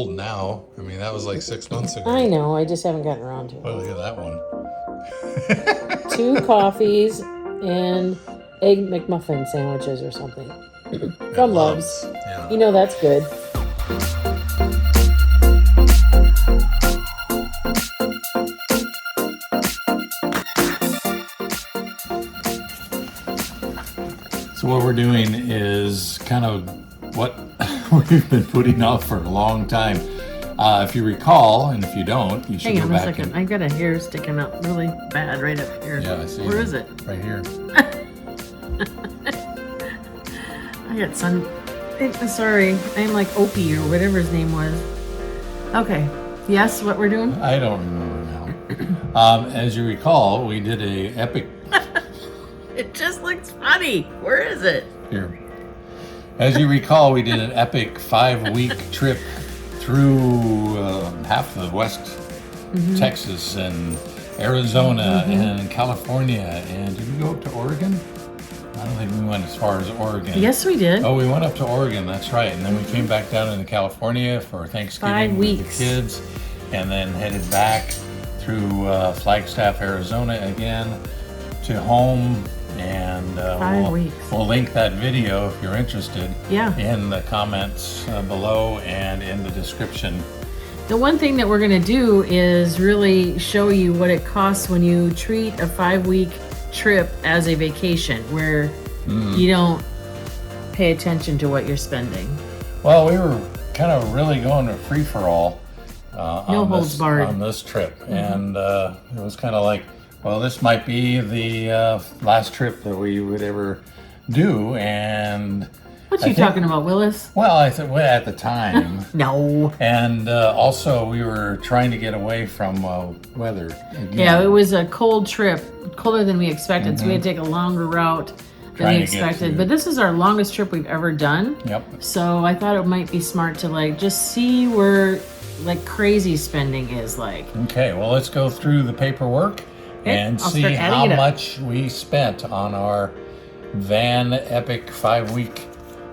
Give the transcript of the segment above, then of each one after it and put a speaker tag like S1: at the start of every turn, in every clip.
S1: old now. I mean, that was like 6 months ago.
S2: I know, I just haven't gotten around to it.
S1: Oh, look at that one.
S2: 2 coffees and egg McMuffin sandwiches or something. From Love's.
S1: Yeah.
S2: You know that's good.
S1: So what we're doing is kind of what we've been putting off for a long time. If you recall, and if you don't, you should
S2: Hang
S1: go
S2: on a
S1: back.
S2: second. I got a hair sticking up really bad right up here.
S1: Yeah, I see.
S2: Where is it?
S1: Right here.
S2: I got sun. Sorry, I'm like Opie or whatever his name was. Okay. Yes, what we're doing?
S1: I don't remember now. As you recall, we did a epic.
S2: It just looks funny. Where is it?
S1: Here. As you recall, we did an epic 5-week trip through half of West Texas and Arizona and California. And did we go up to Oregon? I don't think we went as far as Oregon.
S2: Yes, we did.
S1: Oh, we went up to Oregon, that's right. And then we came back down into California for Thanksgiving
S2: 5
S1: with
S2: weeks.
S1: the kids. And then headed back through Flagstaff, Arizona again to home. And
S2: 5 weeks.
S1: We'll link that video if you're interested in the comments below and in the description.
S2: The one thing that we're going to do is really show you what it costs when you treat a 5-week trip as a vacation where you don't pay attention to what you're spending.
S1: Well, we were kind of really going to free-for-all
S2: No holds barred.
S1: on this trip. And it was kind of like, well, this might be the last trip that we would ever do. And
S2: What you talking about, Willis?
S1: well, I thought at the time.
S2: No.
S1: And also, we were trying to get away from weather. Again.
S2: Yeah, it was a cold trip, colder than we expected, so we had to take a longer route than
S1: Trying
S2: we
S1: to get
S2: expected.
S1: to-
S2: But this is our longest trip we've ever done.
S1: Yep.
S2: So I thought it might be smart to like just see where like crazy spending is like.
S1: Okay, well, let's go through the paperwork and
S2: I'll
S1: see
S2: start adding
S1: how
S2: it up.
S1: much we spent on our van epic 5-week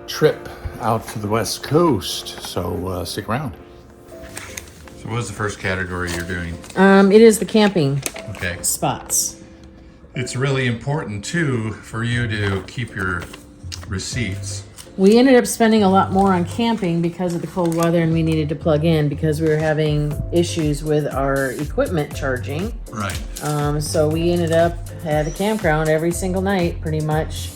S1: trip out to the West Coast. So stick around. So what's the first category you're doing?
S2: It is the camping
S1: Okay.
S2: spots.
S1: It's really important too for you to keep your receipts.
S2: We ended up spending a lot more on camping because of the cold weather, and we needed to plug in because we were having issues with our equipment charging.
S1: Right.
S2: So we ended up at a campground every single night, pretty much.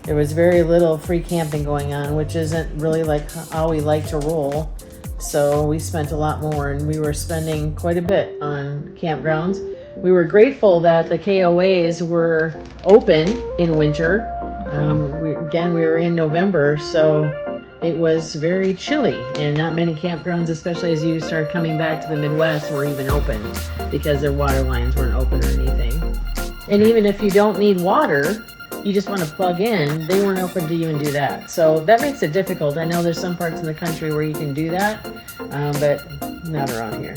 S2: There was very little free camping going on, which isn't really like how we like to roll. So we spent a lot more, and we were spending quite a bit on campgrounds. We were grateful that the KOAs were open in winter. We were in November, so it was very chilly, and not many campgrounds, especially as you start coming back to the Midwest, were even open because their water lines weren't open or anything. And even if you don't need water, you just want to plug in, they weren't open to even do that. So that makes it difficult. I know there's some parts in the country where you can do that, but not around here.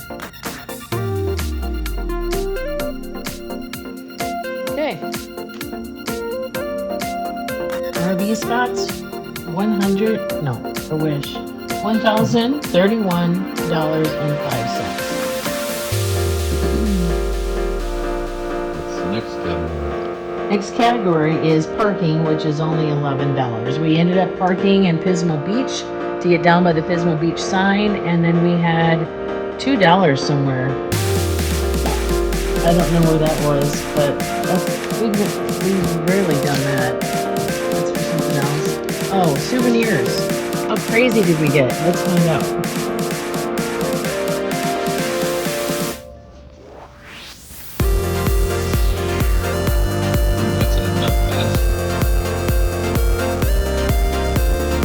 S2: Okay. RV spots, $1,031.05.
S1: What's the next category?
S2: Next category is parking, which is only $11. We ended up parking in Pismo Beach to get down by the Pismo Beach sign, and then we had $2 somewhere. I don't know where that was, but we've rarely done that. That's for something else. Oh, souvenirs. How crazy did we get? Let's find out.
S1: That's enough fast.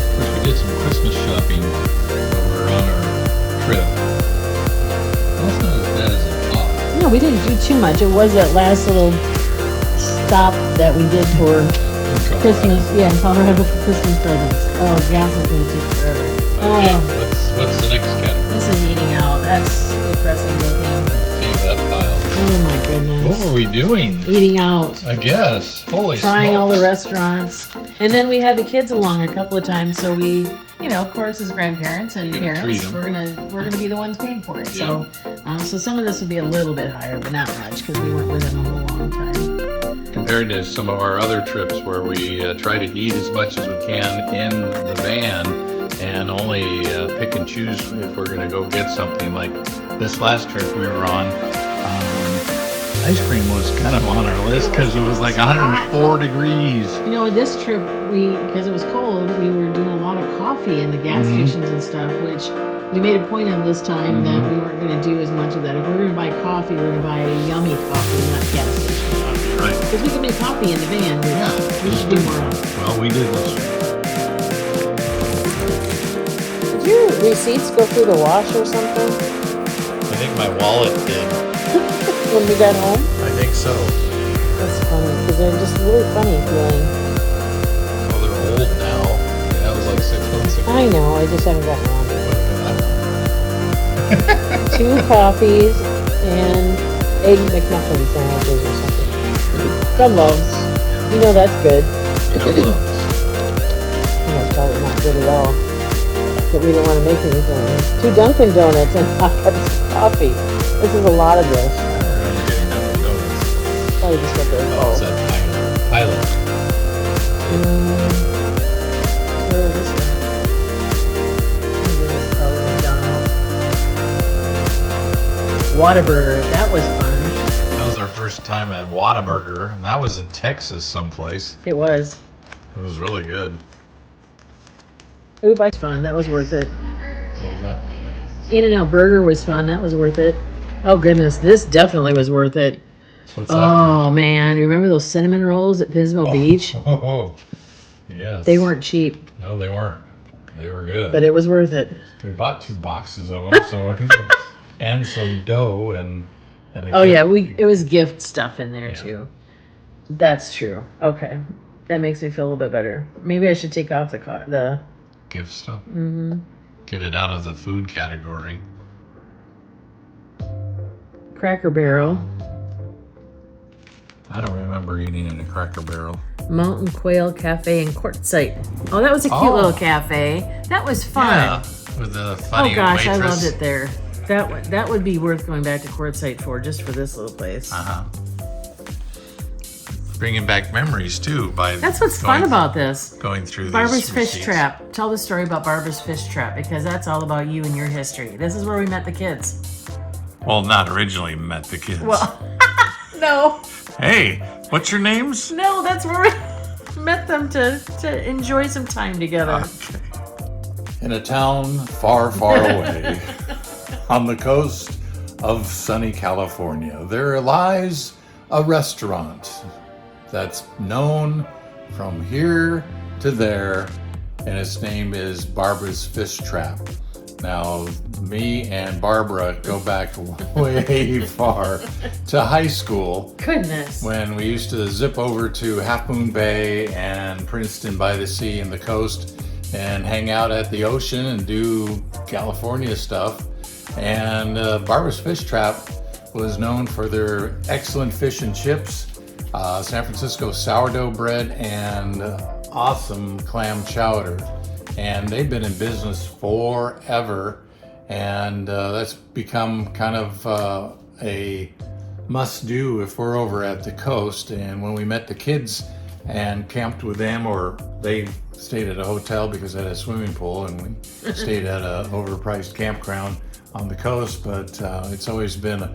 S1: Of course, we did some Christmas shopping over on our trip. That's not as bad as I thought.
S2: No, we didn't do too much. It was that last little stop that we did for Christmas. Yeah, in Colorado for Christmas presents. Oh, gas is going to take forever.
S1: Okay,
S2: Oh,
S1: what's the next category?
S2: this is eating out. That's depressing looking.
S1: Save that pile.
S2: Oh my goodness.
S1: What were we doing?
S2: Eating out.
S1: I guess. Holy
S2: Trying
S1: smokes.
S2: all the restaurants. And then we had the kids along a couple of times, so we you know, of course, as grandparents and
S1: You're gonna treat
S2: parents,
S1: 'em.
S2: we're gonna be the ones paying for it.
S1: Yeah.
S2: So some of this will be a little bit higher, but not much because we weren't with them a whole long time.
S1: Compared to some of our other trips where we try to eat as much as we can in the van and only pick and choose if we're going to go get something. Like this last trip we were on, ice cream was kind of on our list because it was like 104 degrees.
S2: You know, this trip because it was cold, we were doing a lot of coffee in the gas stations and stuff, which we made a point of this time that we weren't going to do as much of that. If we're going to buy coffee, we're going to buy a yummy coffee, not gas station coffee.
S1: Right.
S2: Because we can make coffee in the van, which we should do more of.
S1: Well, we did this.
S2: Did your receipts go through the wash or something
S1: I think my wallet did.
S2: when we got home?
S1: I think so.
S2: That's funny because they're just really funny feeling.
S1: Well, they're old now. That was like 6 months ago.
S2: I know, I just haven't gotten around to it. 2 coffees and egg McMuffin sandwiches or something. From Love's. You know that's good. You know it's probably not good at all. But we don't want to make anything. 2 Dunkin' Donuts and hot cups of coffee. This is a lot of this. Probably just got the
S1: Oh, is that pilot?
S2: Where is this one? Whataburger. That was fun.
S1: That was our first time at Whataburger, and that was in Texas someplace.
S2: It was.
S1: It was really good.
S2: Ooh, that's fun. That was worth it.
S1: What was that?
S2: In-N-Out Burger was fun. That was worth it. Oh goodness, this definitely was worth it.
S1: What's that?
S2: Oh man, you remember those cinnamon rolls at Pismo Beach?
S1: Oh, yes.
S2: They weren't cheap,
S1: No, they weren't. They were good.
S2: but it was worth it.
S1: We bought 2 boxes of them, so and some dough and a
S2: Oh yeah,
S1: gift-
S2: it was gift stuff in there
S1: Yeah.
S2: too. That's true. Okay, that makes me feel a little bit better. Maybe I should take off the.
S1: gift stuff. Get it out of the food category.
S2: Cracker Barrel,
S1: I don't remember eating in a Cracker Barrel.
S2: Mountain Quail Cafe and Quartzsite. Oh, that was a cute
S1: Oh.
S2: little cafe. That was fun.
S1: Yeah, with the funny
S2: Oh gosh,
S1: waitress.
S2: I loved it there. That would be worth going back to Quartzsite for just for this little place.
S1: Uh-huh. Bringing back memories too by
S2: That's what's fun about this.
S1: going through
S2: Barbara's
S1: these
S2: Fish
S1: receipts.
S2: Trap. Tell the story about Barbara's Fish Trap because that's all about you and your history. This is where we met the kids.
S1: Well, not originally met the kids.
S2: Well, no,
S1: Hey, what's your names?
S2: no, that's where we met them to enjoy some time together.
S1: Okay. In a town far, far away, on the coast of sunny California, there lies a restaurant that's known from here to there, and its name is Barbara's Fish Trap. Now, me and Barbara go back way far to high school
S2: Goodness.
S1: when we used to zip over to Half Moon Bay and Princeton by the Sea and the coast and hang out at the ocean and do California stuff. And Barbara's Fish Trap was known for their excellent fish and chips, San Francisco sourdough bread, and awesome clam chowder. And they've been in business forever, and that's become kind of a must-do if we're over at the coast. And when we met the kids and camped with them, or they stayed at a hotel because they had a swimming pool, and we stayed at a overpriced campground on the coast. But it's always been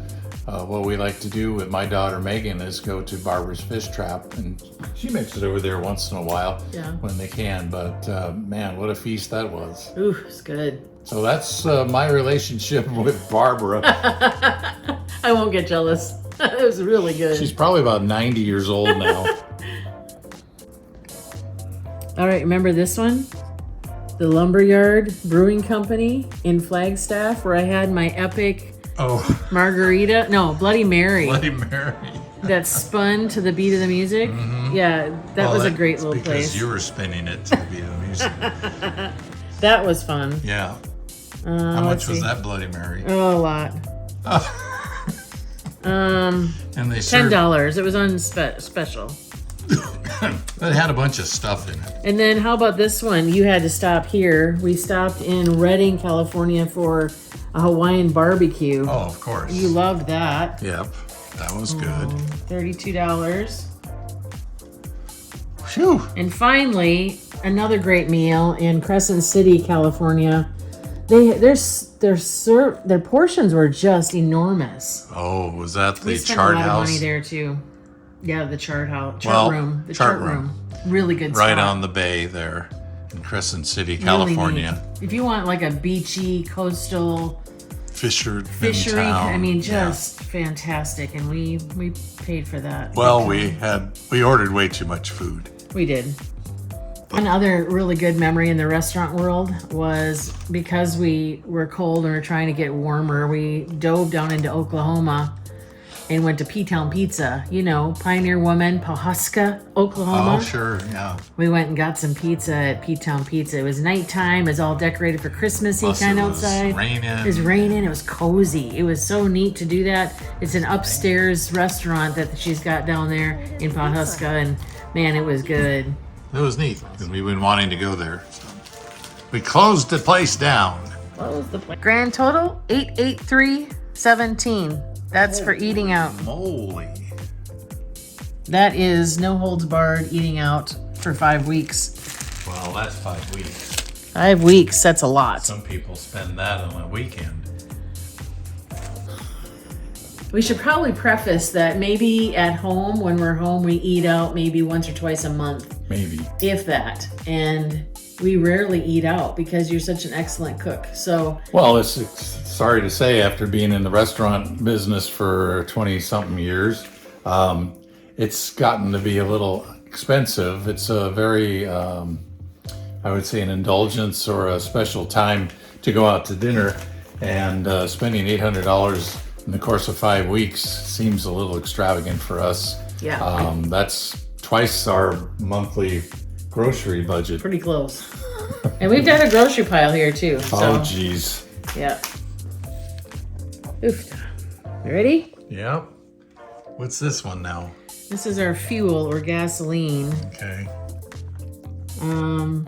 S1: what we like to do with my daughter Megan is go to Barbara's Fish Trap, and she makes it over there once in a while when they can. But man, what a feast that was.
S2: Ooh, it's good.
S1: So that's my relationship with Barbara.
S2: I won't get jealous. It was really good.
S1: She's probably about 90 years old now.
S2: All right, remember this one? The Lumberyard Brewing Company in Flagstaff, where I had my epic margarita. No, Bloody Mary.
S1: Bloody Mary.
S2: That spun to the beat of the music. Yeah, that was a great little
S1: because
S2: place.
S1: you were spinning it to the beat of the music.
S2: That was fun.
S1: Yeah. How much was that Bloody Mary?
S2: Oh, a lot.
S1: And they served
S2: $10. It was on special.
S1: It had a bunch of stuff in it.
S2: And then how about this one? You had to stop here. We stopped in Redding, California for a Hawaiian barbecue.
S1: Oh, of course.
S2: You loved that.
S1: Yep, that was good.
S2: $32.
S1: Phew.
S2: And finally, another great meal in Crescent City, California. Their portions were just enormous.
S1: Oh, was that the
S2: We spent
S1: chart
S2: a lot
S1: house?
S2: of money there too. Yeah, the chart house,
S1: Well,
S2: room, the
S1: chart
S2: chart room. Really good
S1: Right
S2: spot.
S1: on the bay there in Crescent City,
S2: Really
S1: California.
S2: neat. If you want like a beachy
S1: Fishery.
S2: coastal fishery,
S1: town.
S2: I mean,
S1: Yeah.
S2: just fantastic, and we paid for that.
S1: Well, we ordered way too much food.
S2: We did. Another really good memory in the restaurant world was because we were cold and we were trying to get warmer, we dove down into Oklahoma and went to P-Town Pizza. You know, Pioneer Woman, Pawhuska, Oklahoma.
S1: Oh, sure, yeah.
S2: We went and got some pizza at P-Town Pizza. It was nighttime. It was all decorated for Christmassy
S1: Plus
S2: kind
S1: it
S2: of
S1: was
S2: outside.
S1: raining.
S2: It was raining. It was cozy. It was so neat to do that. It's an upstairs restaurant that she's got down there in Pawhuska, and man, it was good.
S1: It was neat because we've been wanting to go there. So. We closed the place down.
S2: What was the grand total? $883.17. That's for eating out.
S1: Moly.
S2: That is no holds barred eating out for 5 weeks.
S1: Well, that's 5 weeks.
S2: 5 weeks. That's a lot.
S1: Some people spend that on a weekend.
S2: We should probably preface that maybe at home, when we're home, we eat out maybe once or twice a month,
S1: Maybe.
S2: if that. And we rarely eat out because you're such an excellent cook. So,
S1: Well, it's sorry to say, after being in the restaurant business for 20-something years, it's gotten to be a little expensive. It's a very, I would say, an indulgence or a special time to go out to dinner, and spending $800 in the course of 5 weeks seems a little extravagant for us.
S2: yeah,
S1: That's twice our monthly grocery budget.
S2: pretty close. And we've got a grocery pile here too. So,
S1: Oh, geez.
S2: yeah. Oof. You ready?
S1: Yep. What's this one now?
S2: This is our fuel or gasoline.
S1: Okay.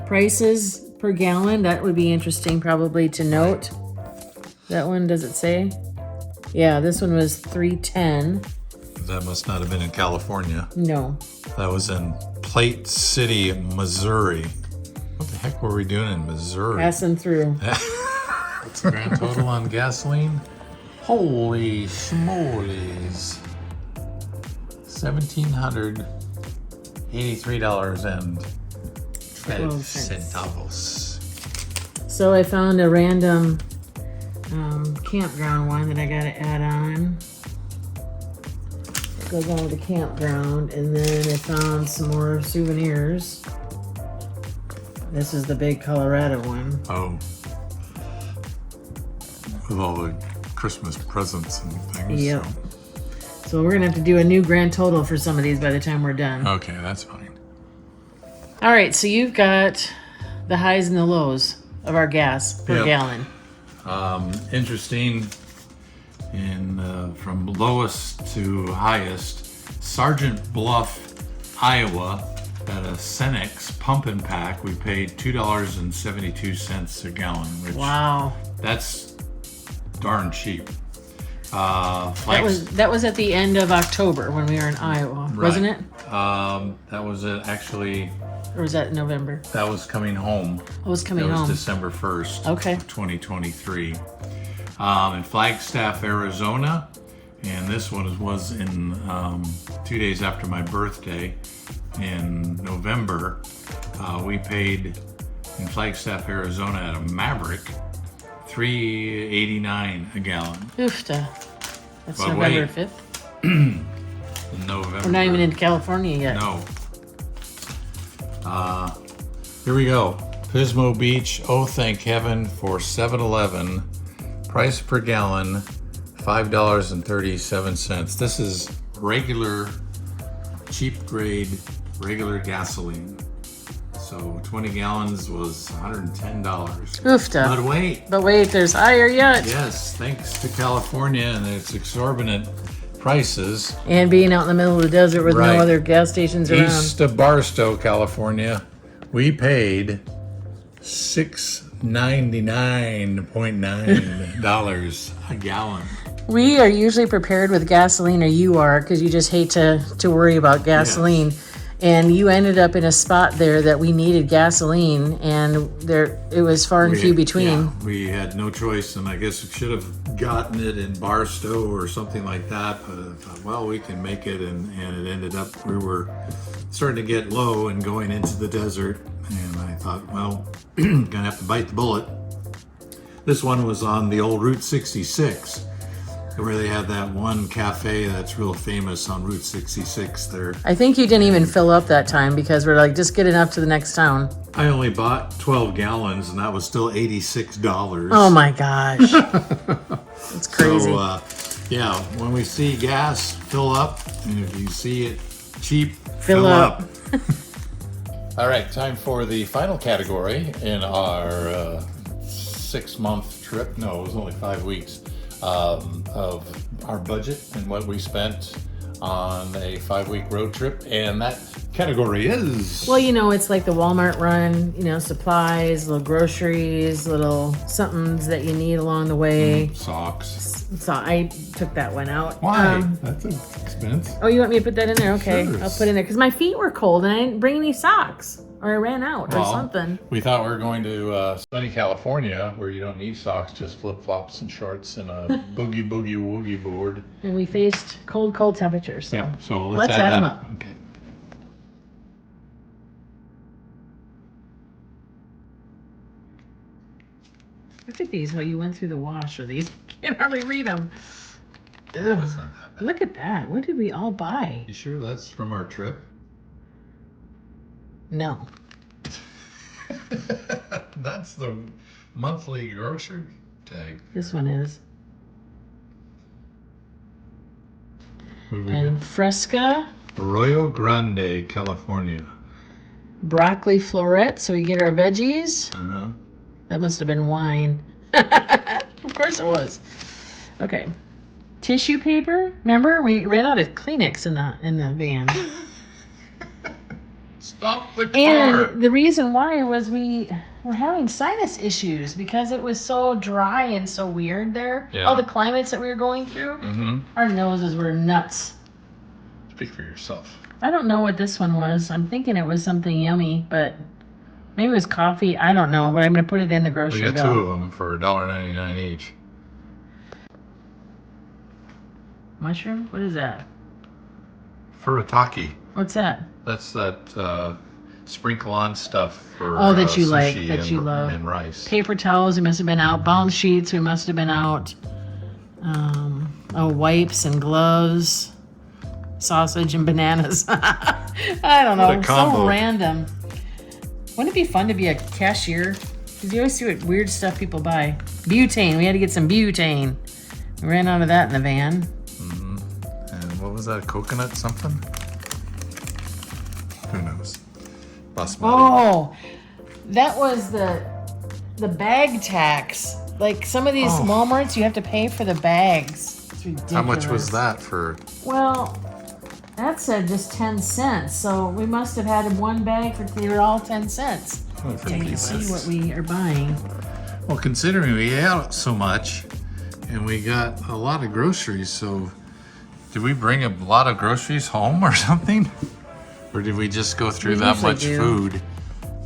S2: Prices per gallon. That would be interesting probably to note. That one, does it say? Yeah, this one was $3.10.
S1: That must not have been in California.
S2: No.
S1: That was in Plate City, Missouri. What the heck were we doing in Missouri?
S2: Passing through.
S1: What's the grand total on gasoline? Holy schmolies. $1,783.12.
S2: So I found a random campground one that I got to add on. It goes on with the campground, and then I found some more souvenirs. This is the big Colorado one.
S1: Oh. With all the Christmas presents and things.
S2: Yep. So we're gonna have to do a new grand total for some of these by the time we're done.
S1: Okay, that's fine.
S2: All right, so you've got the highs and the lows of our gas per
S1: Yep.
S2: gallon.
S1: Interesting. From lowest to highest, Sergeant Bluff, Iowa, at a Cenex pump and pack, we paid $2.72 a gallon, which
S2: Wow.
S1: that's darn cheap.
S2: That was at the end of October when we were in Iowa, wasn't it?
S1: That was actually,
S2: Or was that November?
S1: that was coming home.
S2: I was coming
S1: That was
S2: home.
S1: December 1st,
S2: Okay.
S1: 2023. In Flagstaff, Arizona, and this one was in 2 days after my birthday in November. We paid in Flagstaff, Arizona at a Maverick $3.89 a gallon.
S2: Oofta. That's
S1: But
S2: November
S1: wait.
S2: 5th.
S1: In November.
S2: We're not even in California yet.
S1: No. Here we go. Pismo Beach, oh thank heaven, for 7-Eleven. Price per gallon, $5.37. This is regular, cheap grade, regular gasoline. So 20 gallons was $110.
S2: Oofta.
S1: But wait,
S2: But wait, there's higher yet.
S1: yes, thanks to California and its exorbitant prices.
S2: And being out in the middle of the desert with
S1: Right.
S2: no other gas stations around.
S1: East of Barstow, California, we paid $6.99 a gallon.
S2: We are usually prepared with gasoline, or you are, because you just hate to worry about gasoline.
S1: Yes.
S2: And you ended up in a spot there that we needed gasoline, and it was far and few between.
S1: Yeah, we had no choice, and I guess we should have gotten it in Barstow or something like that. But I thought, well, we can make it, and it ended up we were starting to get low and going into the desert. And I thought, well, gonna have to bite the bullet. This one was on the old Route 66, where they had that one cafe that's real famous on Route 66 there.
S2: I think you didn't even fill up that time because we're like, just get enough to the next town.
S1: I only bought 12 gallons, and that was still $86.
S2: Oh my gosh. It's crazy.
S1: So, yeah, when we see gas, fill up, and if you see it cheap, fill up. All right, time for the final category in our 6-month trip. No, it was only 5 weeks of our budget and what we spent on a 5-week road trip. And that category is...
S2: Well, it's like the Walmart run, supplies, little groceries, little somethings that you need along the way.
S1: Socks.
S2: So I took that one out.
S1: Why? That's an expense.
S2: Oh, you want me to put that in there? Okay,
S1: Sure.
S2: I'll put it in there because my feet were cold and I didn't bring any socks, or I ran out or
S1: Well,
S2: something.
S1: We thought we were going to sunny California, where you don't need socks, just flip-flops and shorts and a boogie woogie board.
S2: And we faced cold temperatures. So.
S1: Yeah, so
S2: Let's add them up.
S1: Okay.
S2: Look at these, how you went through the wash of these. I can't hardly read them. Ugh. Look at that. What did we all buy?
S1: You sure that's from our trip?
S2: No.
S1: That's the monthly grocery tag.
S2: This one is.
S1: What do we
S2: And Fresca,
S1: got? Arroyo Grande, California.
S2: broccoli florette, so we get our veggies.
S1: Uh-huh.
S2: That must have been wine. Of course it was. Okay. Tissue paper. Remember, we ran out of Kleenex in the van.
S1: Stop the car!
S2: And the reason why was we were having sinus issues because it was so dry and so weird there.
S1: Yeah.
S2: All the climates that we were going through.
S1: Mm-hmm.
S2: Our noses were nuts.
S1: Speak for yourself.
S2: I don't know what this one was. I'm thinking it was something yummy, but maybe it was coffee. I don't know, but I'm going to put it in the
S1: We
S2: grocery
S1: got
S2: bill.
S1: 2 of them for $1.99 each.
S2: Mushroom? What is that?
S1: Furitaki.
S2: What's that?
S1: That's that sprinkle on stuff for
S2: Oh, that you like,
S1: sushi
S2: that you love.
S1: and rice.
S2: Paper towels, we must have been out. Balm sheets, we must have been out. Wipes and gloves. Sausage and bananas. I don't know.
S1: What a combo.
S2: So random. Wouldn't it be fun to be a cashier? Because you always see what weird stuff people buy. Butane. We had to get some butane. We ran out of that in the van.
S1: Mm-hmm. And what was that? Coconut something? Who knows? Basmati.
S2: Oh, that was the bag tax. Like some of these Walmarts, you have to pay for the bags. It's ridiculous.
S1: How much was that for?
S2: Well, that said just 10 cents. So we must have had one bag they were all 10 cents.
S1: Oh, for
S2: You can
S1: peanuts.
S2: see what we are buying.
S1: Well, considering we ate so much and we got a lot of groceries, so did we bring a lot of groceries home or something? Or did we just go through
S2: We
S1: that
S2: usually
S1: much
S2: do.
S1: food?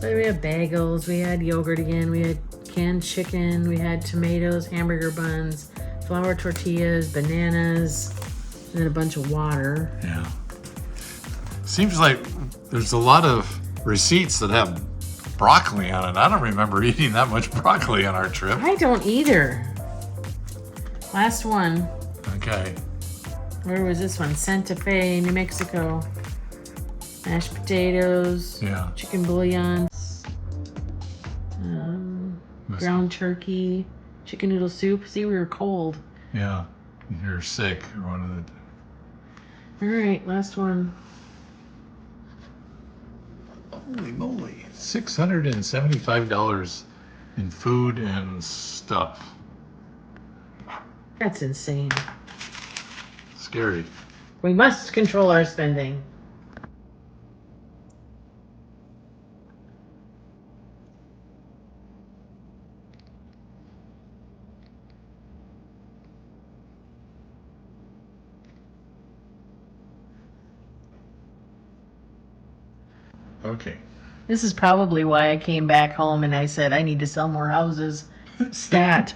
S2: But we had bagels, we had yogurt again, we had canned chicken, we had tomatoes, hamburger buns, flour tortillas, bananas, and then a bunch of water.
S1: Yeah. Seems like there's a lot of receipts that have broccoli on it. I don't remember eating that much broccoli on our trip.
S2: I don't either. Last one.
S1: Okay.
S2: Where was this one? Santa Fe, New Mexico. Mashed potatoes,
S1: Yeah.
S2: chicken bouillon, ground turkey, chicken noodle soup. See, we were cold.
S1: Yeah. You're sick or one of the.
S2: All right, last one.
S1: Holy moly. $675 in food and stuff.
S2: That's insane.
S1: It's scary.
S2: We must control our spending.
S1: Okay.
S2: This is probably why I came back home and I said I need to sell more houses. Stat.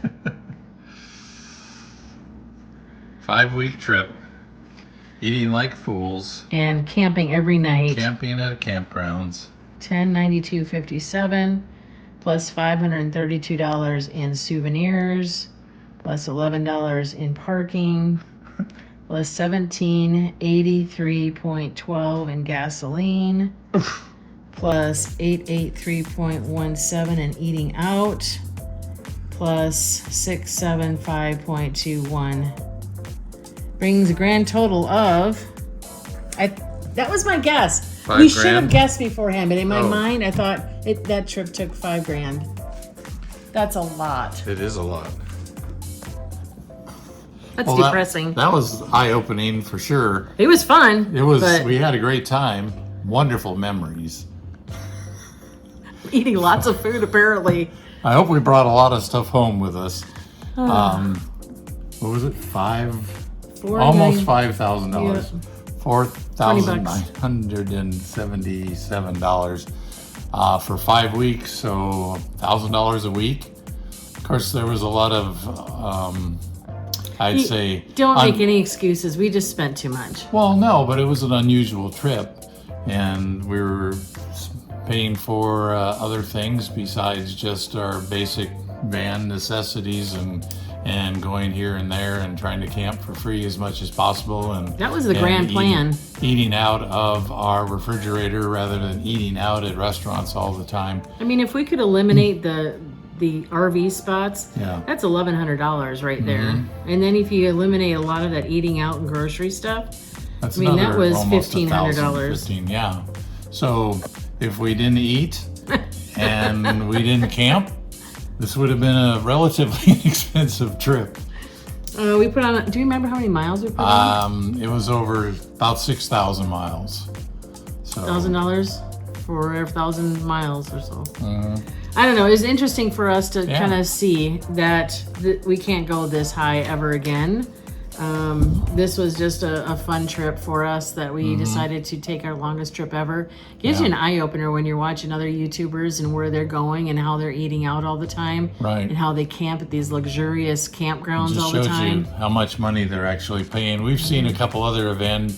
S1: 5-week trip. Eating like fools.
S2: And camping every night.
S1: Camping at campgrounds.
S2: $1092.57 plus $532 in souvenirs plus $11 in parking plus $1783.12 in gasoline plus $883.17 in eating out plus $675.21 brings a grand total of that was my guess. We should have guessed beforehand, but in my mind I thought that trip took $5,000. That's a lot.
S1: It is a lot.
S2: That's depressing.
S1: That was eye-opening for sure.
S2: It was fun.
S1: It was. We had a great time. Wonderful memories.
S2: Eating lots of food, apparently.
S1: I hope we brought a lot of stuff home with us. What was it? Almost $5,000. $4,977 for 5 weeks, so $1,000 a week. Of course, there was a lot of, I'd say...
S2: Don't make any excuses. We just spent too much.
S1: Well, no, but it was an unusual trip, and we were paying for other things besides just our basic van necessities and going here and there and trying to camp for free as much as possible. And
S2: that was the grand plan.
S1: Eating out of our refrigerator rather than eating out at restaurants all the time.
S2: I mean, if we could eliminate the RV spots, that's $1,100 right there. And then if you eliminate a lot of that eating out and grocery stuff,
S1: that's
S2: that was $1,500.
S1: Yeah. So if we didn't eat and we didn't camp, this would have been a relatively inexpensive trip.
S2: We put on. Do you remember how many miles we put on?
S1: It was over about 6,000 miles. So
S2: $1,000 for 1,000 miles or so. I don't know. It was interesting for us to kind of see that we can't go this high ever again. This was just a fun trip for us that we decided to take our longest trip ever. Gives you an eye opener when you're watching other YouTubers and where they're going and how they're eating out all the time,
S1: right?
S2: And how they camp at these luxurious campgrounds all the time.
S1: Just shows you how much money they're actually paying. We've seen a couple other event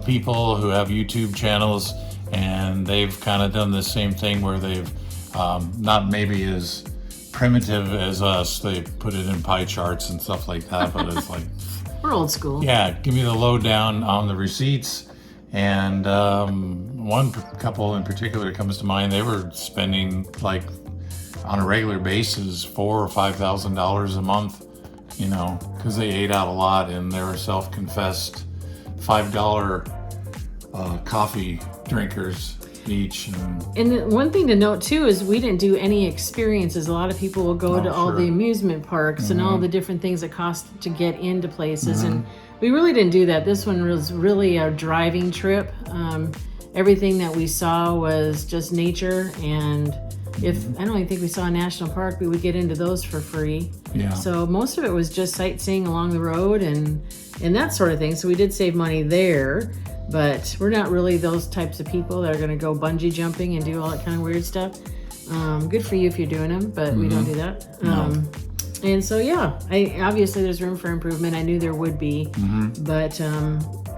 S1: people who have YouTube channels, and they've kind of done the same thing where they've not maybe as primitive as us. They put it in pie charts and stuff like that, but it's like
S2: we're old school.
S1: Yeah, give me the lowdown on the receipts. And one couple in particular comes to mind. They were spending like on a regular basis $4,000 or $5,000 a month, because they ate out a lot, and they were self-confessed $5 coffee drinkers each.
S2: And one thing to note too is we didn't do any experiences. A lot of people will go to all the amusement parks and all the different things that cost to get into places, and we really didn't do that. This one was really a driving trip. Everything that we saw was just nature, and I don't even think we saw a national park, we would get into those for free.
S1: Yeah.
S2: So most of it was just sightseeing along the road and that sort of thing. So we did save money there. But we're not really those types of people that are going to go bungee jumping and do all that kind of weird stuff. Good for you if you're doing them, but we don't do that. And so, obviously there's room for improvement. I knew there would be, but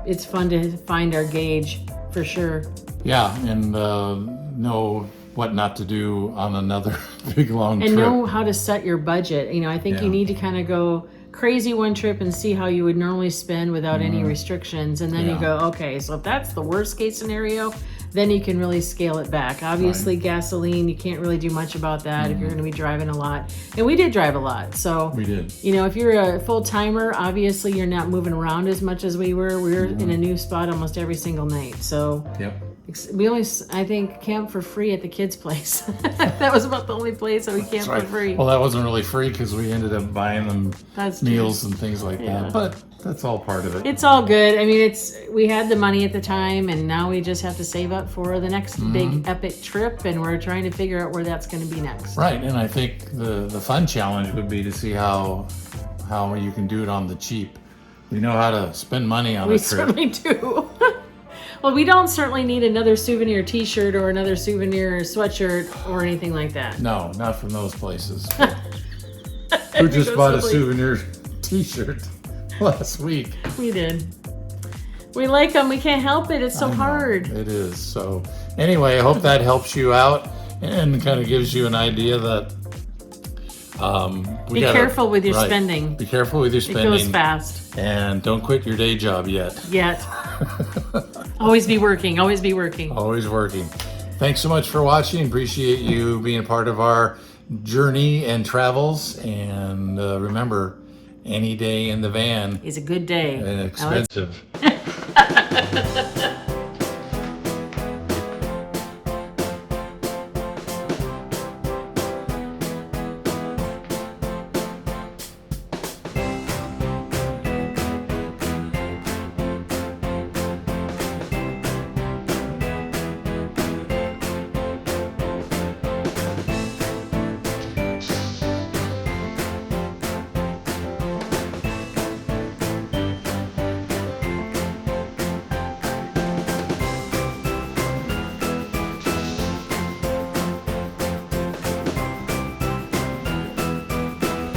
S2: it's fun to find our gauge for sure.
S1: Yeah, and know what not to do on another big long trip.
S2: And know how to set your budget. I think you need to kind of go crazy one trip and see how you would normally spend without any restrictions, and then you go, okay, so if that's the worst case scenario, then you can really scale it back. Obviously gasoline, you can't really do much about that if you're going to be driving a lot, and we did drive a lot, so
S1: we did.
S2: If you're a full-timer, obviously you're not moving around as much as we were in a new spot almost every single night, so we only, I think, camped for free at the kids' place. That was about the only place that we camped for free.
S1: Well, that wasn't really free because we ended up buying them meals and things like that. But That's all part of it.
S2: It's all good. I mean, we had the money at the time, and now we just have to save up for the next big epic trip, and we're trying to figure out where that's going to be next.
S1: Right, and I think the fun challenge would be to see how you can do it on the cheap. We know how to spend money on a
S2: We
S1: trip.
S2: certainly do. Well, we don't certainly need another souvenir T-shirt or another souvenir sweatshirt or anything like that.
S1: No, not from those places. Who just bought a souvenir T-shirt last week?
S2: We did. We like them. We can't help it. It's so hard.
S1: It is. So anyway, I hope that helps you out and kind of gives you an idea that
S2: Be careful with your spending.
S1: Be careful with your spending.
S2: It goes fast.
S1: And don't quit your day job yet.
S2: Always be working. Always be working.
S1: Always working. Thanks so much for watching. Appreciate you being a part of our journey and travels. And remember, any day in the van
S2: is a good day.
S1: and expensive.